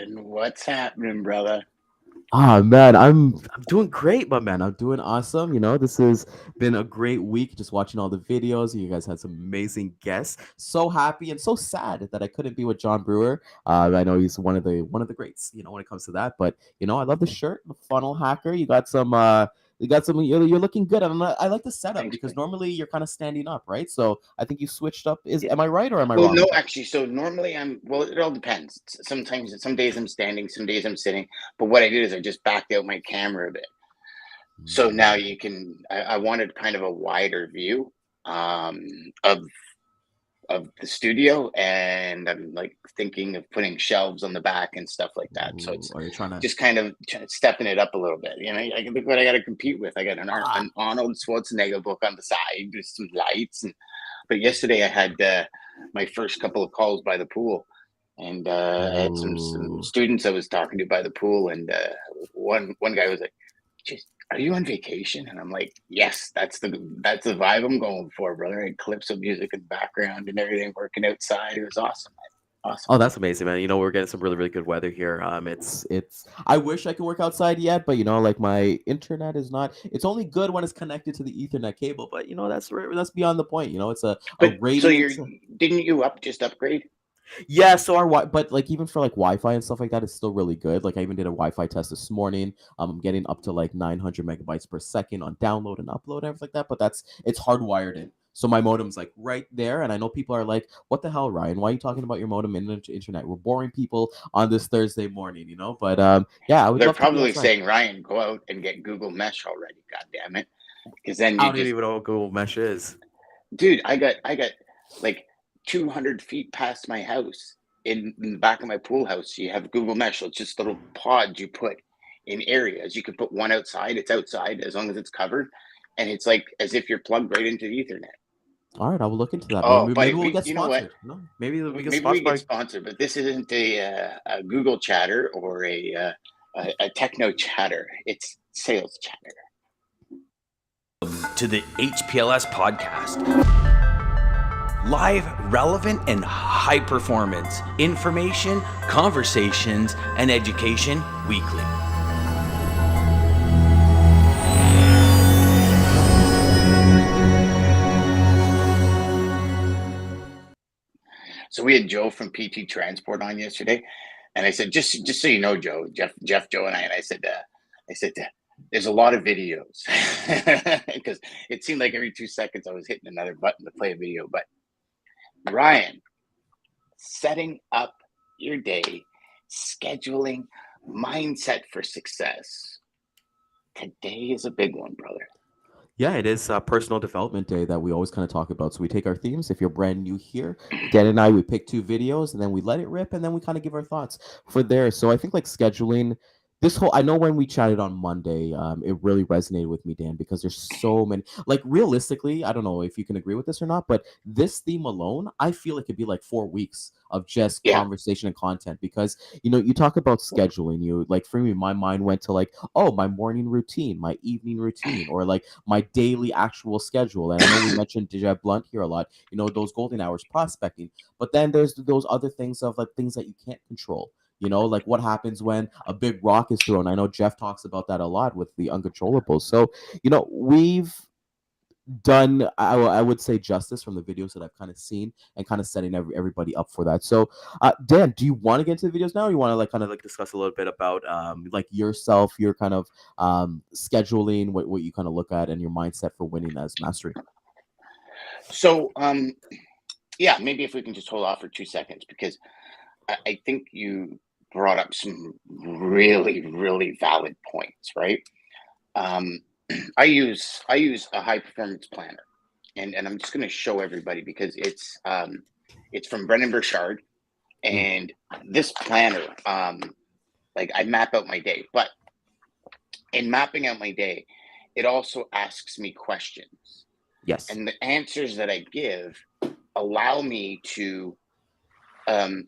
Ryan, what's happening, brother? Ah man, I'm doing great, my man. I'm doing awesome. This has been a great week just watching all the videos. You guys had some amazing guests. So happy and so sad that I couldn't be with John Brewer. I know he's one of the greats, when it comes to that. But I love the shirt, the funnel hacker. You got some you're looking good. And I like the setup Thanks, because man. normally you're kind of standing up, right? So I think you switched up. Am I right or am I Well, wrong? no, actually, so normally well, it all depends. Sometimes, some days I'm standing, some days I'm sitting. But what I did is I just backed out my camera a bit. So now Mm. I wanted kind of a wider view um, of the studio, and I'm like thinking of putting shelves on the back and stuff like that. So Ooh, it's are you trying to? just kind of stepping it up a little bit. I can look what I got to compete with. I got Ah, an Arnold Schwarzenegger book on the side with some lights, but yesterday I had my first couple of calls by the pool, and I had some ooh. students I was talking to by the pool, and one guy was like, "Just are you on vacation?" And I'm like, "Yes, that's the vibe I'm going for, brother." And clips of music in the background and everything, working outside. It was awesome, man. Awesome. Oh, that's amazing, man. We're getting some really, really good weather here. It's. I wish I could work outside yet, but like my internet is not. It's only good when it's connected to the Ethernet cable, but that's beyond the point. It's a But so radiant. you're didn't you just upgrade? Yeah, so but like even for like Wi-Fi and stuff like that, it's still really good. Like I even did a Wi-Fi test this morning. I'm getting up to like 900 megabytes per second on download and upload and everything like that. But it's hardwired in, so my modem's like right there. And I know people are like, "What the hell, Ryan? Why are you talking about your modem and internet? We're boring people on this Thursday morning." But yeah, I would They're love to be probably outside. saying, Ryan, go out and get Google Mesh already. God damn it! Because then I you don't just even know what Google Mesh is. dude, I got like 200 feet past my house in the back of my pool house. You have Google Mesh. So it's just little pods you put in areas. You could put one outside. It's outside as long as it's covered, and it's like as if you're plugged right into the Ethernet. All right, I will look into that. Oh, Maybe but we'll get you know what? sponsored. No, maybe we get Maybe we sponsored get by. sponsored, but this isn't a Google chatter or a techno chatter. It's sales chatter. To the HPLS podcast. Live, relevant, and high performance information, conversations, and education weekly. So we had Joe from PT Transport on yesterday, and I said, just so you know, Joe, Jeff, Joe, and I said, there's a lot of videos because it seemed like every 2 seconds I was hitting another button to play a video. But Ryan, setting up your day, scheduling, mindset for success. Today is a big one, brother. Yeah, it is Personal Development Day that we always kind of talk about. So we take our themes. If you're brand new here, Dan and I, we pick two videos and then we let it rip and then we kind of give our thoughts for there. So I think like scheduling I know when we chatted on Monday, it really resonated with me, Dan, because there's so many, like realistically, I don't know if you can agree with this or not, but this theme alone, I feel it could be like 4 weeks of just Yeah, conversation and content because, you talk about scheduling, like for me, my mind went to like, oh, my morning routine, my evening routine, or like my daily actual schedule. And I know we mentioned Deja Blunt here a lot, those golden hours prospecting. But then there's those other things of like things that you can't control. Like what happens when a big rock is thrown. I know Jeff talks about that a lot with the uncontrollables. So, we've done, I would say, justice from the videos that I've kind of seen and kind of setting everybody up for that. So, Dan, do you want to get into the videos now, or you want to like kind of like discuss a little bit about like yourself, your kind of scheduling, what you kind of look at, and your mindset for winning as mastery? so yeah, maybe if we can just hold off for 2 seconds because I think you brought up some really, really valid points, right? Um, I use a high performance planner, and I'm just going to show everybody because it's from Brendan Burchard, Mm, and this planner, like I map out my day, but in mapping out my day, it also asks me questions, yes. and the answers that I give allow me to um,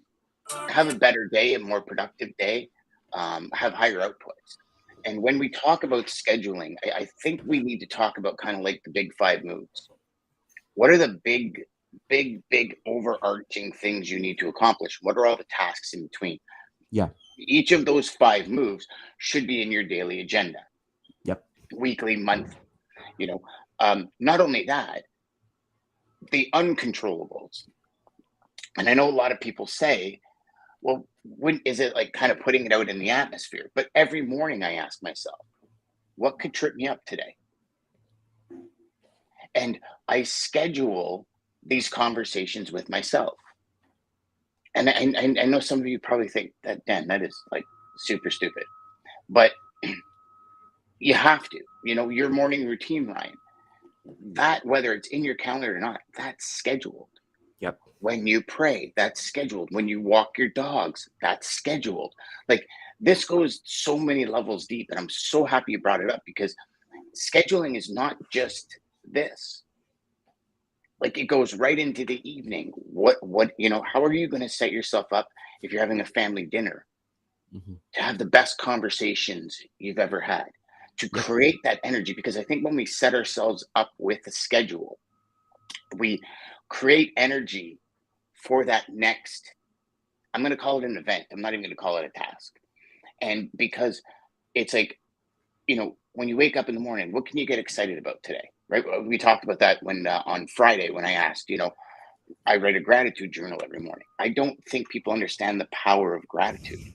have a better day, a more productive day, have higher outputs. And when we talk about scheduling, I think we need to talk about kind of like the big five moves. What are the big overarching things you need to accomplish? What are all the tasks in between? Yeah. Each of those 5 moves should be in your daily agenda, Yep. weekly, monthly. You know, not only that, the uncontrollables. And I know a lot of people say, well, when is it like kind of putting it out in the atmosphere? But every morning I ask myself, what could trip me up today? And I schedule these conversations with myself. And I know some of you probably think that, Dan, that is like super stupid. But you have to, your morning routine, Ryan, that whether it's in your calendar or not, that's scheduled. Yep. When you pray, that's scheduled. When you walk your dogs, that's scheduled. Like, this goes so many levels deep. And I'm so happy you brought it up, because scheduling is not just this. Like, it goes right into the evening. How are you going to set yourself up if you're having a family dinner to have the best conversations you've ever had, to create that energy? Because I think when we set ourselves up with a schedule, we create energy for that next, I'm going to call it an event. I'm not even going to call it a task. And because it's like, when you wake up in the morning, what can you get excited about today? Right? We talked about that when on Friday, when I asked, I write a gratitude journal every morning. I don't think people understand the power of gratitude.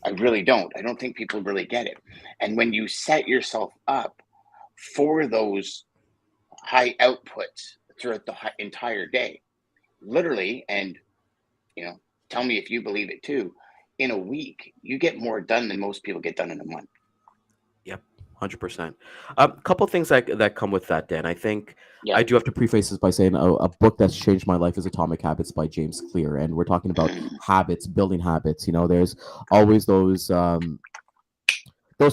I really don't. I don't think people really get it. And when you set yourself up for those high outputs throughout the entire day, literally, and, tell me if you believe it too, in a week, you get more done than most people get done in a month. 100%. A couple things that come with that, Dan. I think Yeah. I do have to preface this by saying a book that's changed my life is Atomic Habits by James Clear, and we're talking about habits, building habits. There's always those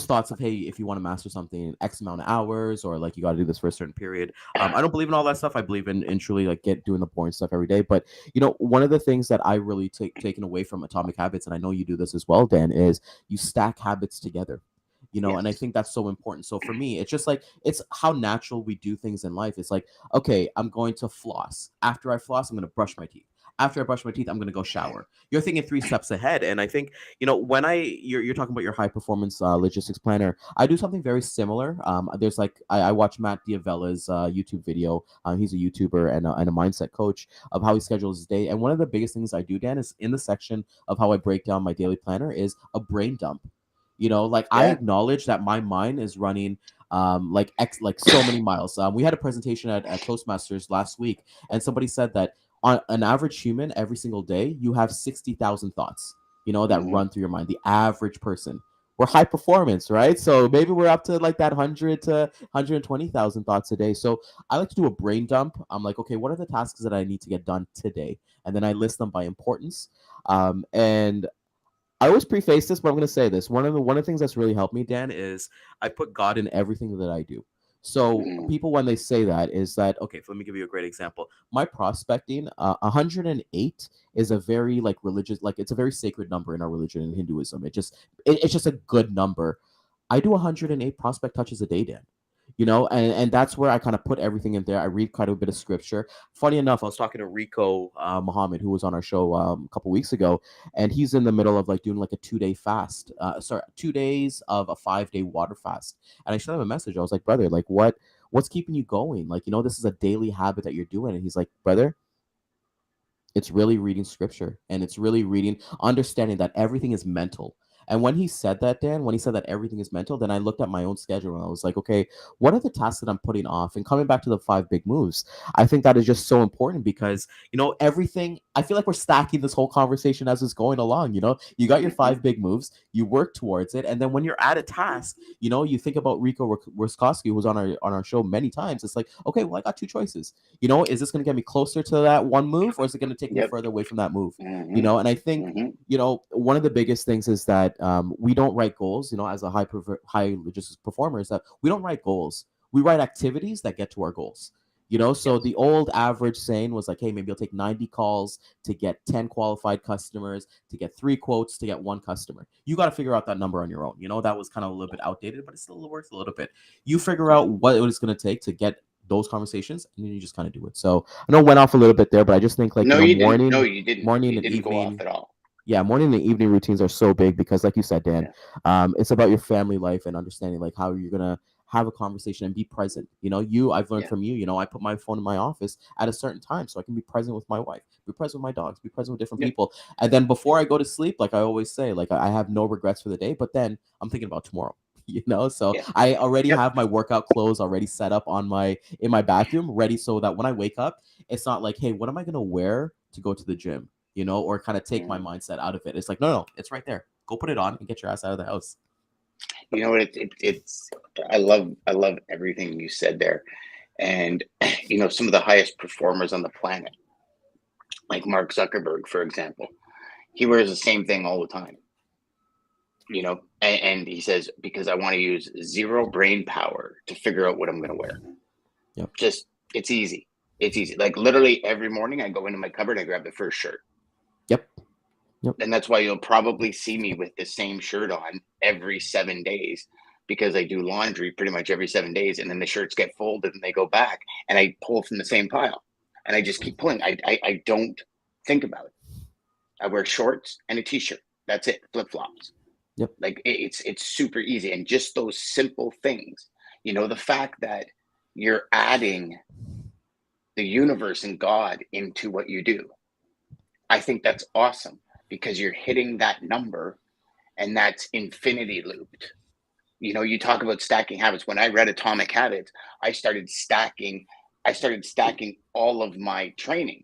thoughts of, hey, if you want to master something in X amount of hours, or like you got to do this for a certain period. I don't believe in all that stuff. I believe in truly like doing the boring stuff every day. But one of the things that I really taken away from Atomic Habits, and I know you do this as well, Dan, is you stack habits together. And I think that's so important. So for me, it's just like, it's how natural we do things in life. It's like, okay, I'm going to floss. After I floss, I'm going to brush my teeth. After I brush my teeth, I'm going to go shower. You're thinking 3 steps ahead. And I think, when you're talking about your high performance logistics planner, I do something very similar. There's like, I watch Matt Diavella's YouTube video. He's a YouTuber and a mindset coach, of how he schedules his day. And one of the biggest things I do, Dan, is in the section of how I break down my daily planner is a brain dump. I acknowledge that my mind is running like so many miles. We had a presentation at Toastmasters last week, and somebody said that on an average human, every single day, you have 60,000 thoughts, that run through your mind. The average person. We're high performance, right? So maybe we're up to like that 100 to 120,000 thoughts a day. So I like to do a brain dump. I'm like, okay, what are the tasks that I need to get done today? And then I list them by importance. And I always preface this, but I'm going to say this. One of the things that's really helped me, Dan, is I put God in everything that I do. So people, when they say that, is that, okay, so let me give you a great example. My prospecting, 108 is a very like religious, like it's a very sacred number in our religion in Hinduism. It's just a good number. I do 108 prospect touches a day, Dan. And that's where I kind of put everything in there. I read quite a bit of scripture. Funny enough, I was talking to Rico Mohamed, who was on our show a couple weeks ago, and he's in the middle of like doing like a 2-day fast. 2 days of a 5-day water fast. And I sent him a message. I was like, brother, like what's keeping you going? Like, this is a daily habit that you're doing. And he's like, brother, it's really reading scripture, and it's really understanding that everything is mental. And when he said that, Dan, when he said that everything is mental, then I looked at my own schedule and I was like, okay, what are the tasks that I'm putting off? And coming back to the 5 big moves, I think that is just so important because, everything, I feel like we're stacking this whole conversation as it's going along. You got your 5 big moves, you work towards it. And then when you're at a task, you think about Rico Ruskowski, who was on our show many times. It's like, okay, well, I got 2 choices. Is this going to get me closer to that one move, or is it going to take me further away from that move? And I think, one of the biggest things is that we don't write goals, as a high logistics performer, is that we don't write goals. We write activities that get to our goals. So the old average saying was like, hey, maybe you'll take 90 calls to get 10 qualified customers, to get 3 quotes, to get 1 customer. You got to figure out that number on your own. That was kind of a little bit outdated, but it still works a little bit. You figure out what it is going to take to get those conversations, and then you just kind of do it. So I know I went off a little bit there, but I just think like no, you didn't. No, morning you and didn't evening go off at all. Yeah, morning and evening routines are so big because, like you said, Dan, Yeah. it's about your family life and understanding like how you're gonna have a conversation and be present. I've learned Yeah. from you. I put my phone in my office at a certain time so I can be present with my wife, be present with my dogs, be present with different Yeah. people. And then before I go to sleep, like I always say, like I have no regrets for the day, but then I'm thinking about tomorrow. So Yeah. I already Yep. have my workout clothes already set up on my in my bathroom, ready so that when I wake up, it's not like, hey, what am I gonna wear to go to the gym? Or kind of take my Mhm. mindset out of it. It's like, no, it's right there. Go put it on and get your ass out of the house. You know what? It's. I love everything you said there, and some of the highest performers on the planet, like Mark Zuckerberg, for example, he wears the same thing all the time. And he says, because I want to use zero brain power to figure out what I'm going to wear. Yep. Just it's easy. It's easy. Like literally every morning, I go into my cupboard, I grab the first shirt. Yep. Yep. And that's why you'll probably see me with the same shirt on every 7 days, because I do laundry pretty much every 7 days, and then the shirts get folded and they go back, and I pull from the same pile, and I just keep pulling. I don't think about it. I wear shorts and a t-shirt. That's it. Flip flops. Yep. Like it's super easy, and just those simple things. The fact that you're adding the universe and God into what you do. I think that's awesome, because you're hitting that number, and that's infinity looped. You talk about stacking habits. When I read Atomic Habits, I started stacking. I started stacking all of my training.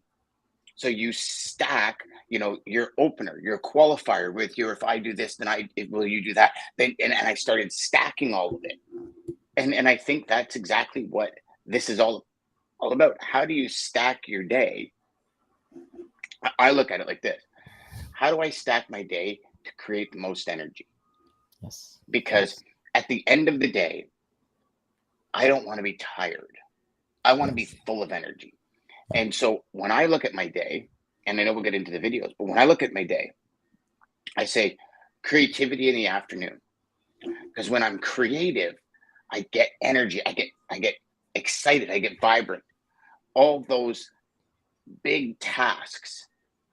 So you stack, your opener, your qualifier with your, if I do this, then will you do that? Then and I started stacking all of it. And I think that's exactly what this is all about. How do you stack your day? I look at it like this. How do I stack my day to create the most energy? Yes. Because Yes. at the end of the day, I don't want to be tired. I want to be Yes. full of energy. Yeah. And so when I look at my day, and I know we'll get into the videos, but when I look at my day, I say creativity in the afternoon. Because when I'm creative, I get energy. I get excited. I get vibrant. All those big tasks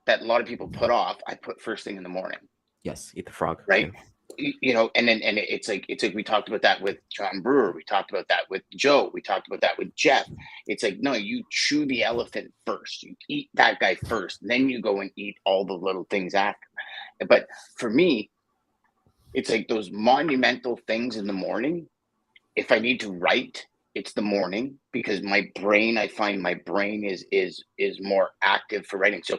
that a lot of people put off, I put first thing in the morning. Yes. Eat the frog. Right. Yeah. And it's like we talked about that with John Brewer, we talked about that with Joe, we talked about that with Jeff. It's like, no, you chew the elephant first, you eat that guy first, then you go and eat all the little things after. But for me, it's like those monumental things in the morning. If I need to write, it's the morning, because I find my brain is more active for writing. So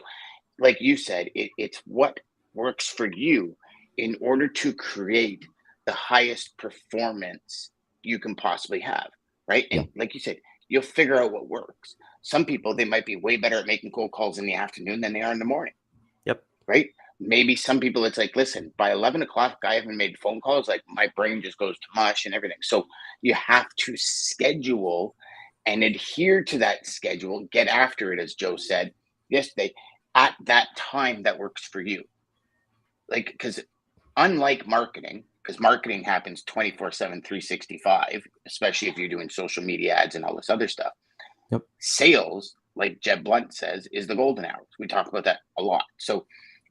like you said, it's what works for you in order to create the highest performance you can possibly have, right? Yeah. And like you said, you'll figure out what works. Some people, they might be way better at making cold calls in the afternoon than they are in the morning, Yep. right? Maybe some people, it's like, listen, by 11 o'clock, I haven't made phone calls. Like my brain just goes to mush and everything. So you have to schedule and adhere to that schedule, get after it, as Joe said yesterday, at that time that works for you. Like, because unlike marketing, because marketing happens 24/7, 365, especially if you're doing social media ads and all this other stuff. Yep. Sales, like Jeb Blunt says, is the golden hours. We talk about that a lot. So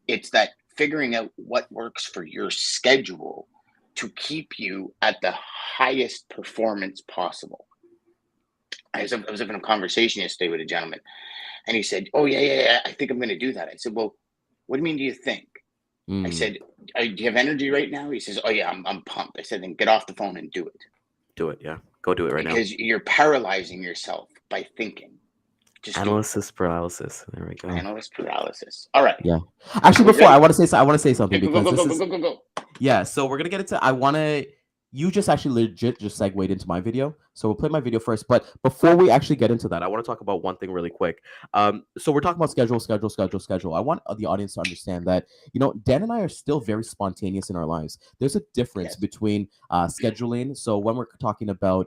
it's that figuring out what works for your schedule to keep you at the highest performance possible. I was having a conversation yesterday with a gentleman, and he said, "Oh yeah, I think I'm going to do that." I said, "Well, what do you mean? Do you think?" I Mm. said, "Do you have energy right now?" He says, "Oh yeah, I'm pumped." I said, "Then get off the phone and do it." Do it. Yeah. Go do it right now. Because you're paralyzing yourself by thinking. Just Analysis paralysis. There we go. Analysis paralysis. All right. Yeah. Actually, We before ready? I want to say something Okay, go, because go, go, this go, is go, go, go, go. yeah. So we're gonna get into. You just actually legit just segued into my video. So we'll play my video first. But before we actually get into that, I want to talk about one thing really quick. So we're talking about schedule. I want the audience to understand that, Dan and I are still very spontaneous in our lives. There's a difference Yes. between scheduling. So when we're talking about,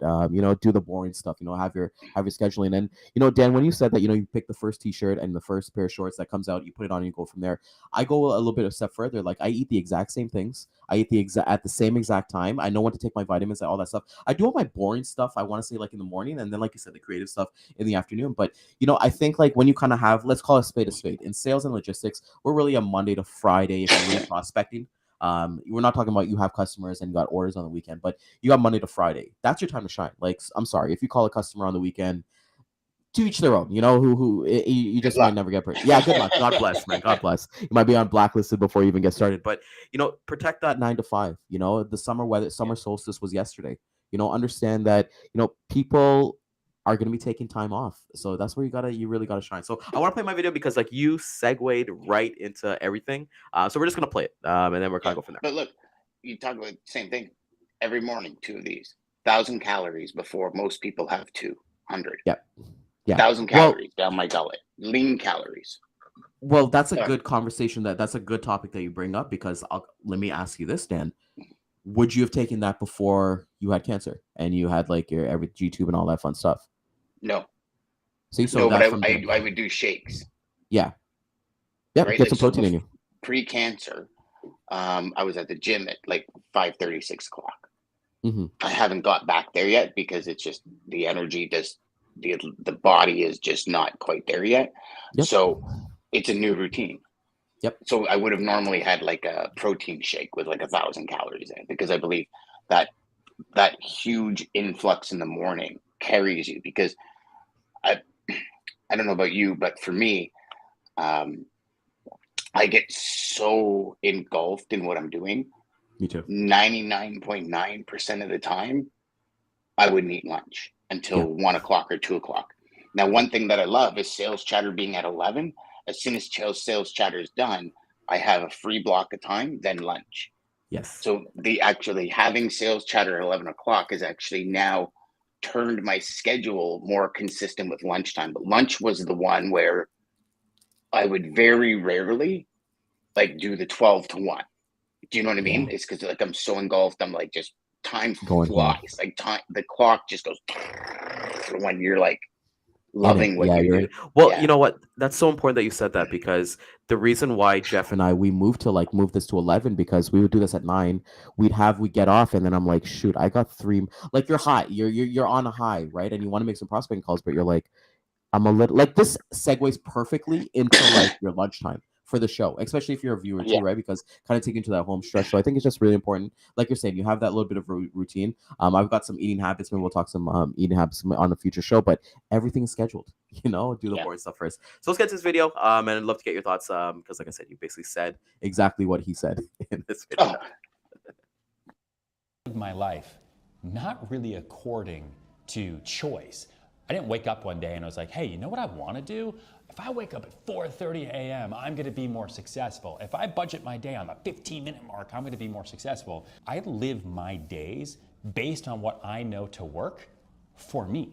do the boring stuff, have your scheduling. And, Dan, when you said that, you pick the first t-shirt and the first pair of shorts that comes out, you put it on and you go from there. I go a little bit a step further. Like I eat the exact same things. I eat at the same exact time. I know when to take my vitamins and all that stuff. I do all my boring stuff. I want to say like in the morning, and then like you said, the creative stuff in the afternoon. But I think like when you kind of have, let's call it a spade in sales and logistics, we're really a Monday to Friday if you're really prospecting. We're not talking about you have customers and you got orders on the weekend, but you got Monday to Friday. That's your time to shine. Like, I'm sorry if you call a customer on the weekend, to each their own, you just might never get yeah, good luck. God bless, man. God bless. You might be on blacklisted before you even get started, but protect that 9 to 5. The summer weather, summer solstice was yesterday. Understand that people are going to be taking time off, so that's where you really gotta shine. So I want to play my video because like you segued right into everything, so we're just gonna play it, and then we're gonna go from there. But look, you talk about the same thing every morning. 2 of these 1,000 calories before most people have 200. Yeah. 1,000 calories down my gullet. Lean calories. Well, that's a good conversation. That's a good topic that you bring up, because let me ask you this, Dan. Would you have taken that before you had cancer and you had like your every G-tube and all that fun stuff? No. See, so no, but I would do shakes. Yeah. Yeah, right? Get some protein in you. Pre-cancer, I was at the gym at like 5:30, 6 o'clock. Mm-hmm. I haven't got back there yet because it's just the energy the body is just not quite there yet. Yep. So it's a new routine. Yep. So I would have normally had like a protein shake with like 1,000 calories in it, because I believe that huge influx in the morning carries you, because I don't know about you, but for me, I get so engulfed in what I'm doing. Me too. 99.9% of the time, I wouldn't eat lunch until 1 o'clock or 2 o'clock. Now, one thing that I love is sales chatter being at 11. As soon as sales chatter is done, I have a free block of time, then lunch. Yes. So actually having sales chatter at 11 o'clock is actually now turned my schedule more consistent with lunchtime. But lunch was the one where I would very rarely like do the 12 to 1. Do you know what I mean? It's because like I'm so engulfed. I'm like just time flies. Like the clock just goes when you're like loving what you do. Well, you know what? That's so important that you said that, because the reason why Jeff and I we move this to 11, because we would do this at 9. We'd get off, and then I'm like, shoot, I got 3. Like, you're high. You're on a high, right? And you want to make some prospecting calls, but you're like, I'm a little like, this segues perfectly into like your lunchtime for the show, especially if you're a viewer too, right? Because kind of taking to that home stretch. So I think it's just really important. Like you're saying, you have that little bit of routine. I've got some eating habits. Maybe we'll talk some eating habits on a future show, but everything's scheduled, do the boring stuff first. So let's get to this video. And I'd love to get your thoughts. Because like I said, you basically said exactly what he said in this video. My life, not really according to choice. I didn't wake up one day and I was like, hey, you know what I want to do? If I wake up at 4:30 a.m., I'm going to be more successful. If I budget my day on the 15-minute mark, I'm going to be more successful. I live my days based on what I know to work for me.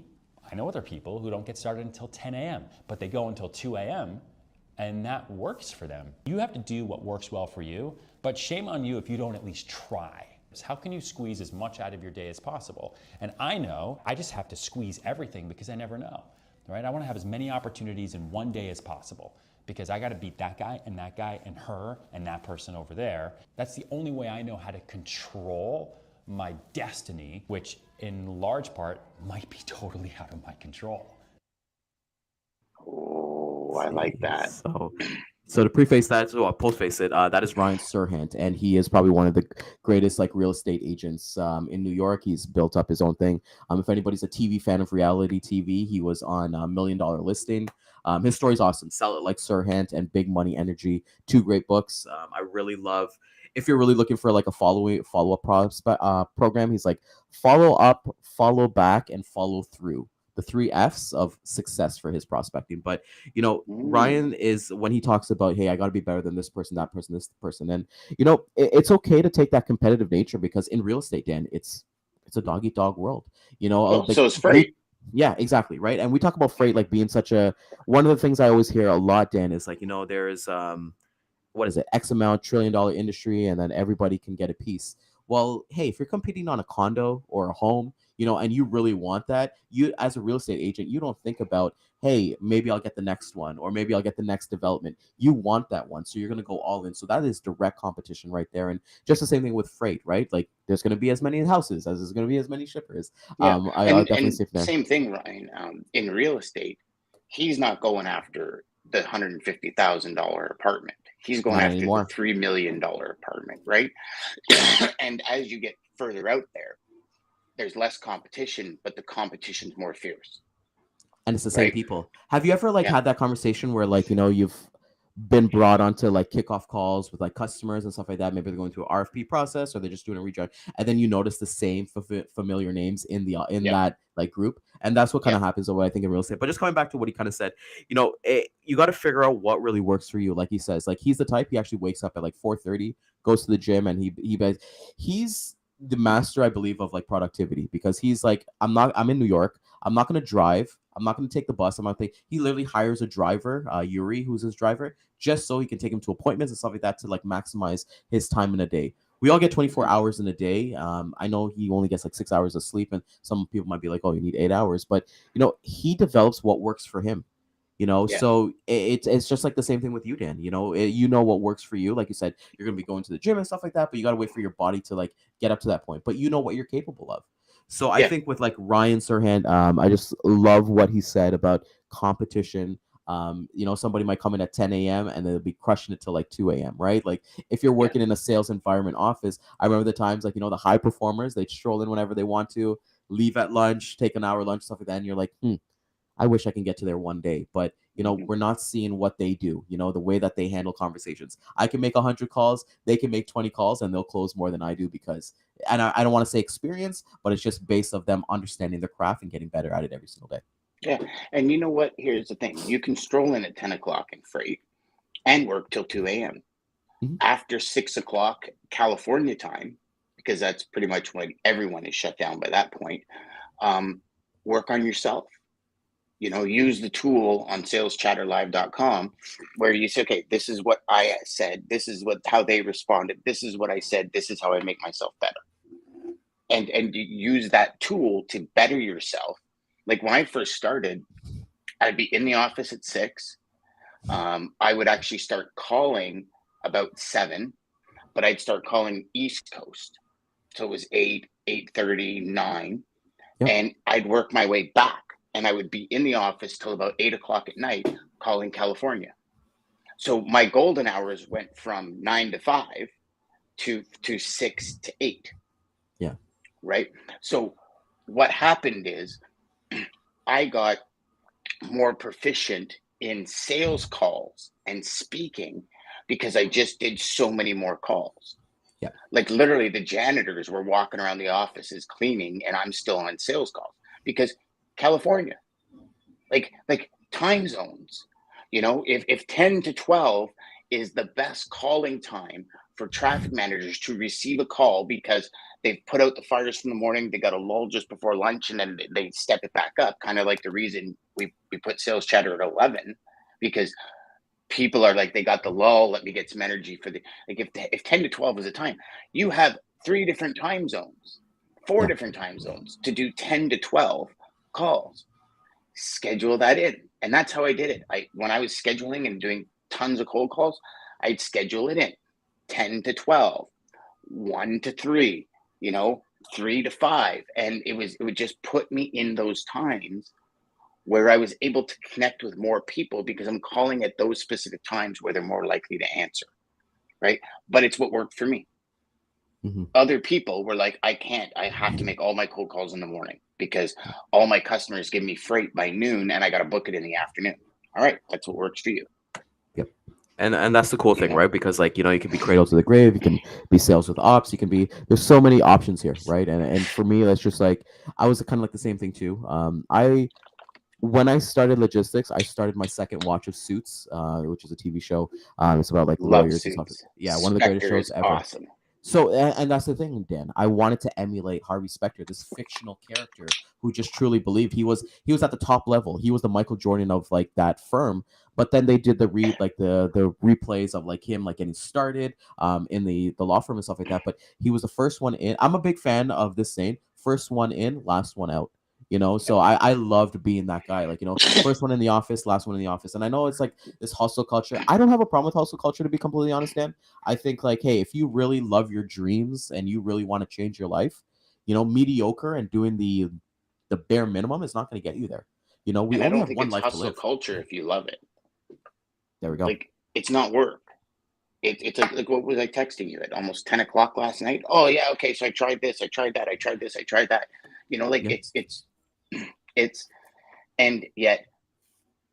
I know other people who don't get started until 10 a.m., but they go until 2 a.m., and that works for them. You have to do what works well for you, but shame on you if you don't at least try. How can you squeeze as much out of your day as possible? And I know I just have to squeeze everything because I never know, right? I want to have as many opportunities in one day as possible, because I got to beat that guy and her and that person over there. That's the only way I know how to control my destiny, which in large part might be totally out of my control. Oh, I like that. So to preface that, postface it, that is Ryan Serhant, and he is probably one of the greatest like real estate agents in New York. He's built up his own thing. If anybody's a TV fan of reality TV, he was on $1 Million Listing. His story's awesome. Sell It Like Serhant and Big Money Energy, 2 great books. I really love. If you're really looking for like a follow-up program, he's like follow up, follow back, and follow through. The 3 F's of success for his prospecting. But, Ryan is, when he talks about, hey, I got to be better than this person, that person, this person. And, it's okay to take that competitive nature, because in real estate, Dan, it's a dog-eat-dog world. So it's freight. Yeah, exactly. Right. And we talk about freight like being one of the things I always hear a lot, Dan, is like, there is, what is it? X amount $1 trillion industry, and then everybody can get a piece. Well, hey, if you're competing on a condo or a home, and you really want that, you as a real estate agent, you don't think about, hey, maybe I'll get the next one or maybe I'll get the next development. You want that one, so you're going to go all in. So that is direct competition right there. And just the same thing with freight, right? Like there's going to be as many houses as there's going to be as many shippers. Yeah, I'll definitely say and from there. same thing, Ryan. In real estate, he's not going after the $150,000 apartment. He's going Not after the anymore. $3 million apartment, right? And as you get further out there, there's less competition, but the competition's more fierce, And it's the same right? people. Have you ever like Yeah, had that conversation where like you've been brought onto like kickoff calls with like customers and stuff like that? Maybe they're going through an RFP process or they're just doing a rejoin, and then you notice the same familiar names in the in yeah, that like group, and that's what kind yeah, of happens. What I think in real estate. But just coming back to what he kind of said, you got to figure out what really works for you. Like he says, like he's the type, he actually wakes up at like 4:30, goes to the gym, and he's the master, I believe, of like productivity, because he's like, I'm in New York. I'm not going to drive. I'm not going to take the bus. I'm not think he literally hires a driver, Yuri, who's his driver, just so he can take him to appointments and stuff like that to like maximize his time in a day. We all get 24 mhm, hours in a day. I know he only gets like 6 hours of sleep, and some people might be like, "Oh, you need 8 hours," but he develops what works for him. yeah, So it's just like the same thing with you, Dan. You know what works for you. Like you said, you're gonna be going to the gym and stuff like that, but you gotta wait for your body to like get up to that point. But you know what you're capable of. So I yeah, think with like Ryan Serhant, I just love what he said about competition. Somebody might come in at 10 a.m. and they'll be crushing it till like 2 a.m. Right? Like if you're yeah, working in a sales environment office, I remember the times like the high performers, they stroll in whenever they want to, leave at lunch, take an hour lunch, stuff like that, and you're like, I wish I can get to there one day. But mhm, we're not seeing what they do, the way that they handle conversations. I can make 100 calls, they can make 20 calls, and they'll close more than I do, because, and I don't want to say experience, but it's just based of them understanding their craft and getting better at it every single day. yeah. And you know what? Here's the thing: you can stroll in at 10 o'clock in freight and work till 2 a.m. Mhm. After 6 o'clock California time, because that's pretty much when everyone is shut down by that point. Um, Work on yourself. Use the tool on saleschatterlive.com where you say, okay, this is what I said, this is how they responded, this is what I said, this is how I make myself better. And you use that tool to better yourself. Like when I first started, I'd be in the office at 6. I would actually start calling about 7, but I'd start calling East Coast. So it was 8, 8:30, 9, Yep. and I'd work my way back, and I would be in the office till about 8 o'clock at night calling California. So my golden hours went from 9 to 5 to 6 to 8, Yeah. right? So what happened is I got more proficient in sales calls and speaking because I just did so many more calls. Yeah. Like literally, the janitors were walking around the offices cleaning, and I'm still on sales calls because California, like time zones. If 10 to 12 is the best calling time for traffic managers to receive a call because they've put out the fires from the morning, they got a lull just before lunch, and then they step it back up. Kind of like the reason we put sales chatter at 11, because people are like, they got the lull, let me get some energy for the, like, if 10 to 12 is a time, you have 3 different time zones, four Yeah. different time zones to do 10 to 12 calls. Schedule that in. And that's how I did it. When I was scheduling and doing tons of cold calls, I'd schedule it in 10 to 12, 1 to 3, 3 to 5. And it would just put me in those times where I was able to connect with more people because I'm calling at those specific times where they're more likely to answer. Right. But it's what worked for me. Hmm. Other people were like, I can't, I have to make all my cold calls in the morning because all my customers give me freight by noon and I got to book it in the afternoon. All right. That's what works for you. Yep. And that's the cool You thing, know? right? Because like you can be cradle to the grave, you can be sales with ops, you can be, there's so many options here, right? And for me, that's just like, I was kind of like the same thing too. I When I started logistics, I started my second watch of Suits, which is a TV show. It's about like Love lawyers and stuff. Suits. Yeah, one of the greatest Spectre shows is ever. awesome. So, and that's the thing, Dan. I wanted to emulate Harvey Specter, this fictional character who just truly believed he was at the top level. He was the Michael Jordan of like that firm. But then they did the replays of like him like getting started in the law firm and stuff like that. But he was the first one in. I'm a big fan of this saying: first one in, last one out. So I loved being that guy. Like, first one in the office, last one in the office. And I know it's like this hustle culture. I don't have a problem with hustle culture, to be completely honest, Dan. I think like, hey, if you really love your dreams and you really want to change your life, mediocre and doing the bare minimum is not going to get you there. We And I only don't have think one it's life to hustle live. culture if you love it. There we go. Like, it's not work. It's like what was I texting you at almost 10 o'clock last night? Oh yeah, okay. So I tried this, I tried that, I tried this, I tried that. Like Yeah. it's and yet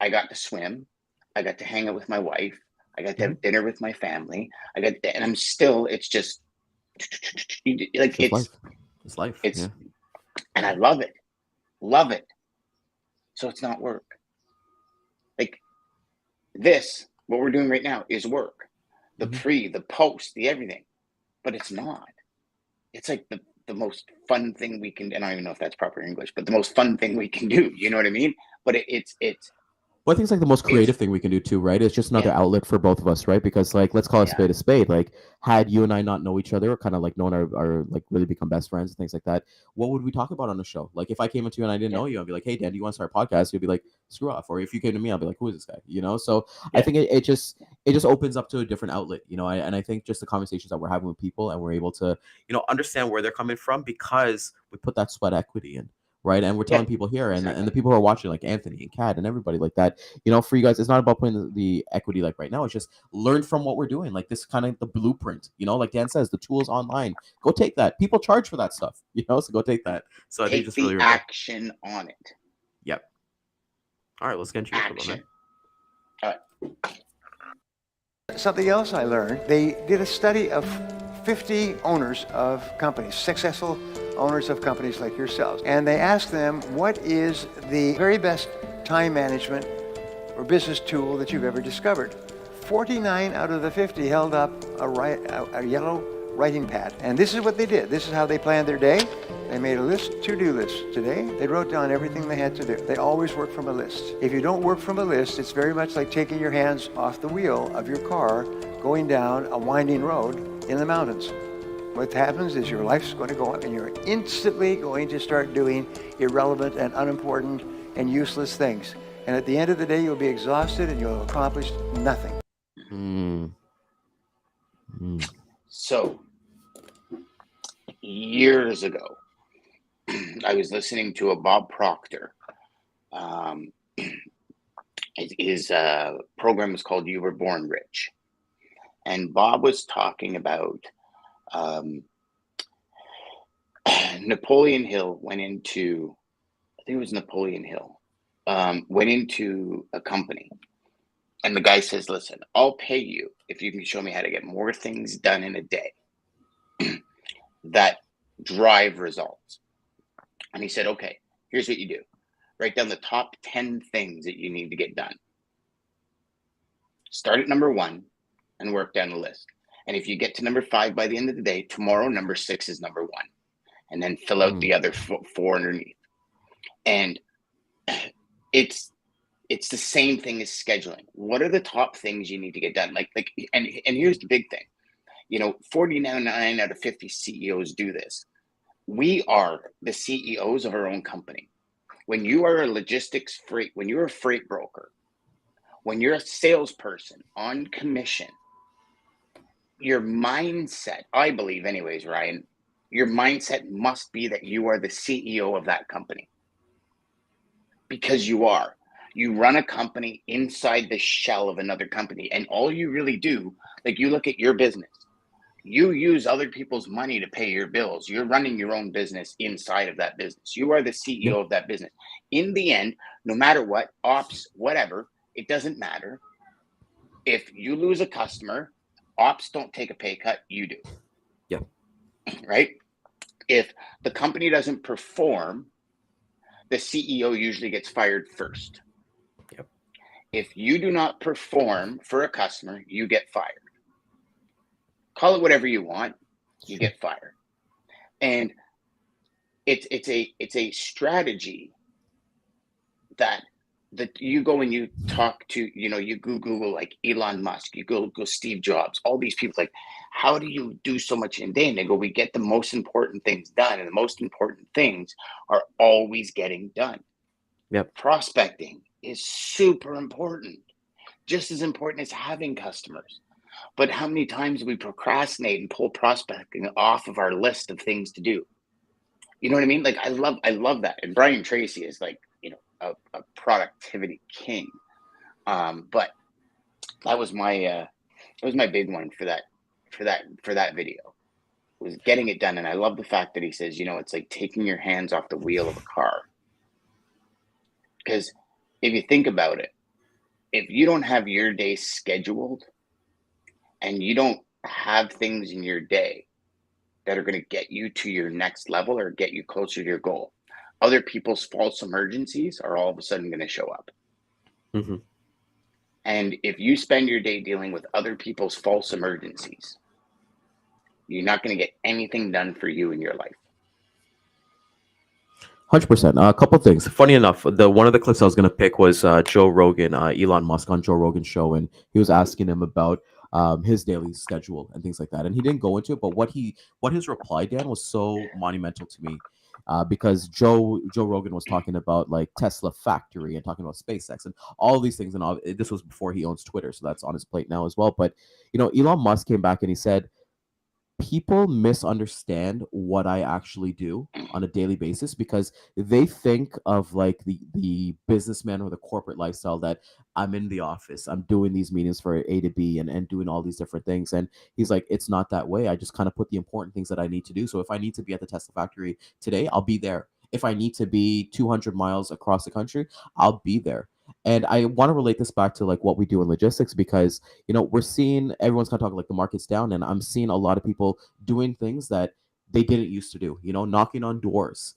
I got to swim, I got to hang out with my wife, I got to have dinner with my family, and I'm still. It's just like It's life. It's life. it's, Yeah. and I love it. So it's not work. Like this, what we're doing right now is work. The pre, the post, the everything, but it's not. It's like the most fun thing we can. And I don't even know if that's proper English, but the most fun thing we can do. You know what I mean? But it's Well, I think it's like the most creative thing we can do too, right? It's just another outlet for both of us, right? Because like, let's call a spade a spade. Like, had you and I not know each other, or kind of like known our like really become best friends and things like that, what would we talk about on the show? Like, if I came into you and I didn't know you, I'd be like, hey, Dan, do you want to start a podcast? You'd be like, screw off. Or if you came to me, I'll be like, who is this guy? So I think it just opens up to a different outlet, and I think just the conversations that we're having with people, and we're able to understand where they're coming from because we put that sweat equity in. Right. And we're telling people here and the people who are watching, like Anthony and Kat and everybody like that, for you guys, it's not about putting the equity like right now. It's just learn from what we're doing. Like, this kind of the blueprint, like Dan says, the tools online. Go take that. People charge for that stuff, so go take that. So I think just really action on it. Yep. All right. Let's get into action. All right. Something else I learned, they did a study of 50 owners of companies, successful owners of companies like yourselves. And they asked them, what is the very best time management or business tool that you've ever discovered? 49 out of the 50 held up a yellow writing pad. And this is what they did. This is how they planned their day. They made a list, to-do list. Today, they wrote down everything they had to do. They always work from a list. If you don't work from a list, it's very much like taking your hands off the wheel of your car going down a winding road in the mountains. What happens is your life's going to go up and you're instantly going to start doing irrelevant and unimportant and useless things. And at the end of the day, you'll be exhausted and you'll accomplish nothing. So, years ago, I was listening to a Bob Proctor. His program was called You Were Born Rich. And Bob was talking about Napoleon Hill went into a company. And the guy says, listen, I'll pay you if you can show me how to get more things done in a day that drive results. And he said, okay, here's what you do. Write down the top 10 things that you need to get done. Start at number 1 and work down the list. And if you get to number 5 by the end of the day, tomorrow, number 6 is number 1. And then fill out the other 4 underneath. And it's the same thing as scheduling. What are the top things you need to get done? And here's the big thing. 49 out of 50 CEOs do this. We are the CEOs of our own company. When you are when you're a freight broker, when you're a salesperson on commission, your mindset, I believe anyways, Ryan, your mindset must be that you are the CEO of that company. Because you are. You run a company inside the shell of another company. And all you really do, like you look at your business, you use other people's money to pay your bills. You're running your own business inside of that business. You are the CEO of that business. In the end, no matter what, ops, whatever, it doesn't matter. If you lose a customer, ops don't take a pay cut, you do. Yeah. Right? If the company doesn't perform, the CEO usually gets fired first. Yep. If you do not perform for a customer, you get fired. Call it whatever you want. you get fired. And it's a strategy that you go and you talk to, you Google like Elon Musk, you go Steve Jobs, all these people, like, how do you do so much in a day? And they go, we get the most important things done, and the most important things are always getting done. Yep. Prospecting is super important, just as important as having customers. But how many times do we procrastinate and pull prospecting off of our list of things to do? You know what I mean? Like, I love that. And Brian Tracy is like, a productivity king. But that was my big one for that video, was getting it done. And I love the fact that he says, it's like taking your hands off the wheel of a car. Because if you think about it, if you don't have your day scheduled and you don't have things in your day that are going to get you to your next level or get you closer to your goal, other people's false emergencies are all of a sudden going to show up. Mm-hmm. And if you spend your day dealing with other people's false emergencies, you're not going to get anything done for you in your life. 100%. A couple things. Funny enough, one of the clips I was going to pick was Joe Rogan, Elon Musk on Joe Rogan's show, and he was asking him about his daily schedule and things like that. And he didn't go into it, but what his reply, Dan, was so monumental to me. Because Joe Rogan was talking about like Tesla factory and talking about SpaceX and all these things, and this was before he owns Twitter, so that's on his plate now as well. But Elon Musk came back and he said, people misunderstand what I actually do on a daily basis because they think of like the businessman or the corporate lifestyle that I'm in the office, I'm doing these meetings for A to B and doing all these different things. And he's like, it's not that way. I just kind of put the important things that I need to do. So if I need to be at the Tesla factory today, I'll be there. If I need to be 200 miles across the country, I'll be there. And I want to relate this back to like what we do in logistics because, we're seeing everyone's kind of talking like the market's down, and I'm seeing a lot of people doing things that they didn't used to do, knocking on doors,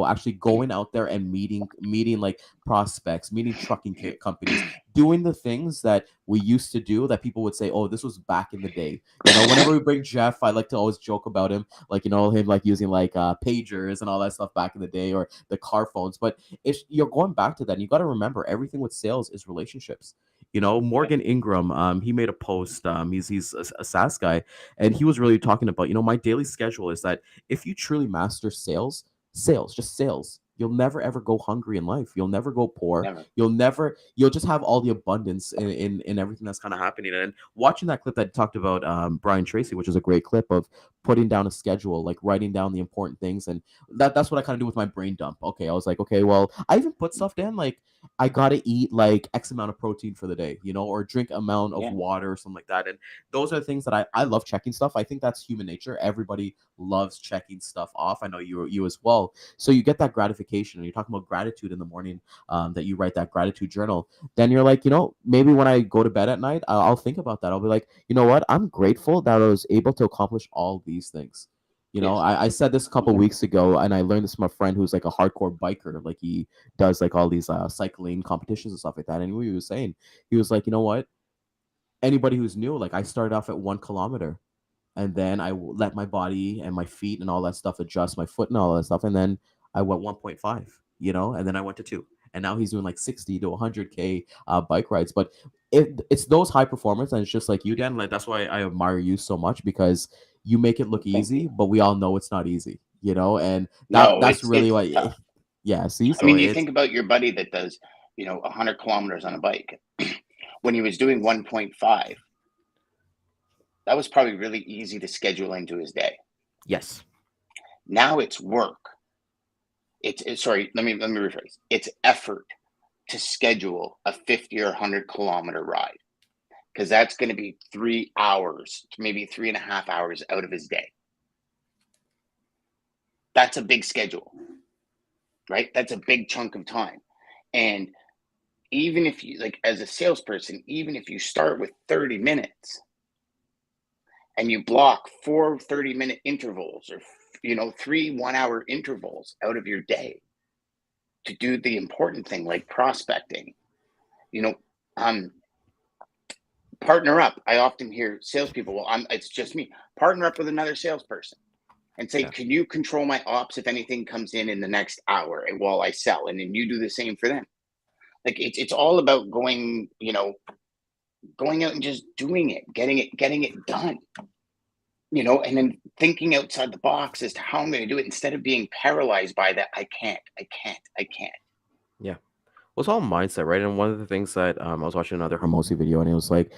actually going out there and meeting like prospects, meeting trucking companies, doing the things that we used to do that people would say, oh, this was back in the day. Whenever we bring Jeff, I like to always joke about him, like, him like using like pagers and all that stuff back in the day, or the car phones. But if you're going back to that, you got to remember everything with sales is relationships. Morgan Ingram, he made a post. He's a SaaS guy, and he was really talking about, my daily schedule is that if you truly master sales, just sales, you'll never ever go hungry in life. You'll never go poor. Never. You'll just have all the abundance in everything that's kind of happening. And watching that clip that talked about Brian Tracy, which is a great clip of putting down a schedule, like writing down the important things. And that's what I kind of do with my brain dump. Okay, I was like, okay, well, I even put stuff down like I gotta eat like X amount of protein for the day, or drink amount of water or something like that. And those are the things that I love checking stuff. I think that's human nature. Everybody loves checking stuff off. I know you as well. So you get that gratification, and you're talking about gratitude in the morning, that you write that gratitude journal. Then you're like, maybe when I go to bed at night, I'll think about that. I'll be like, you know what? I'm grateful that I was able to accomplish all these things. I said this a couple weeks ago, and I learned this from a friend who's like a hardcore biker. Like he does like all these cycling competitions and stuff like that. And he was saying, he was like, you know what? Anybody who's new, like I started off at 1 kilometer, and then I let my body and my feet and all that stuff adjust, my foot and all that stuff, and then I went 1.5, and then I went to 2, and now he's doing like 60 to 100K bike rides. But it's those high performers, and it's just like you, Dan. Like that's why I admire you so much, because you make it look easy, but we all know it's not easy, and that's really why. Yeah, see, so you think about your buddy that does 100 kilometers on a bike. When he was doing 1.5, that was probably really easy to schedule into his day. Yes. Now it's work. It's sorry, let me rephrase. It's effort to schedule a 50 or 100 kilometer ride, because that's going to be 3 hours, maybe 3.5 hours out of his day. That's a big schedule, right? That's a big chunk of time. And even if you, like, as a salesperson, even if you start with 30 minutes and you block 4 30-minute intervals, or 3 1-hour intervals out of your day to do the important thing like prospecting, partner up. I often hear salespeople, well, it's just me. Partner up with another salesperson and say, can you control my ops if anything comes in the next hour and while I sell? And then you do the same for them. Like it's all about going out and just doing it, getting it done. And then thinking outside the box as to how I'm going to do it instead of being paralyzed by that. I can't. Yeah. Well, it's all mindset, right? And one of the things that I was watching another Hermosi video, and it was like,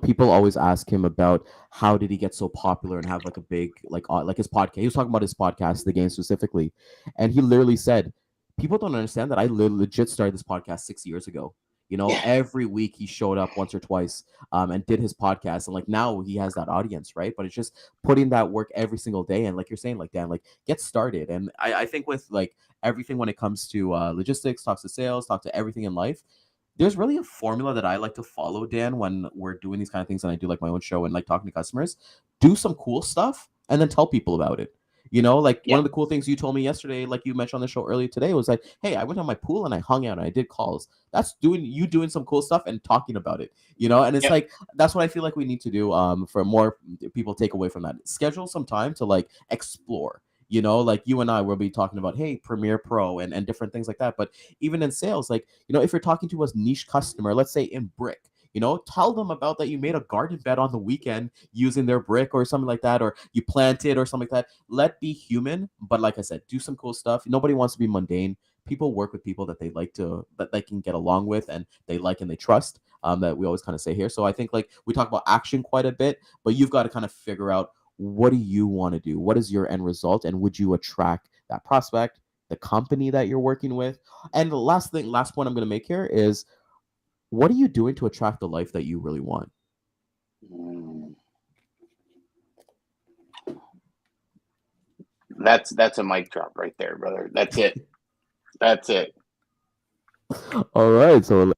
people always ask him about how did he get so popular and have like a big like his podcast. He was talking about his podcast, The Game specifically, and he literally said, "People don't understand that I legit started this podcast 6 years ago. Yeah. Every week he showed up once or twice and did his podcast, and like now he has that audience, right? But it's just putting that work every single day, and like you're saying, like Dan, like get started. And I think with like everything when it comes to logistics, talks to sales, talk to everything in life, there's really a formula that I like to follow, Dan, when we're doing these kind of things, and I do like my own show and like talking to customers. Do some cool stuff and then tell people about it. Like one of the cool things you told me yesterday, like you mentioned on the show earlier today, was like, hey, I went on my pool and I hung out and I did calls. That's doing some cool stuff and talking about it, and it's like, that's what I feel like we need to do for more people take away from that. Schedule some time to like explore. Like you and I will be talking about, hey, Premiere Pro and different things like that. But even in sales, like, if you're talking to a niche customer, let's say in brick, tell them about that you made a garden bed on the weekend using their brick or something like that, or you planted or something like that. Let be human, but like I said, do some cool stuff. Nobody wants to be mundane. People work with people that they can get along with and they like and they trust, that we always kind of say here. So I think like we talk about action quite a bit, but you've got to kind of figure out, what do you want to do? What is your end result? And would you attract that prospect, the company that you're working with? And the last point I'm going to make here is, what are you doing to attract the life that you really want? That's a mic drop right there, brother. That's it. All right. So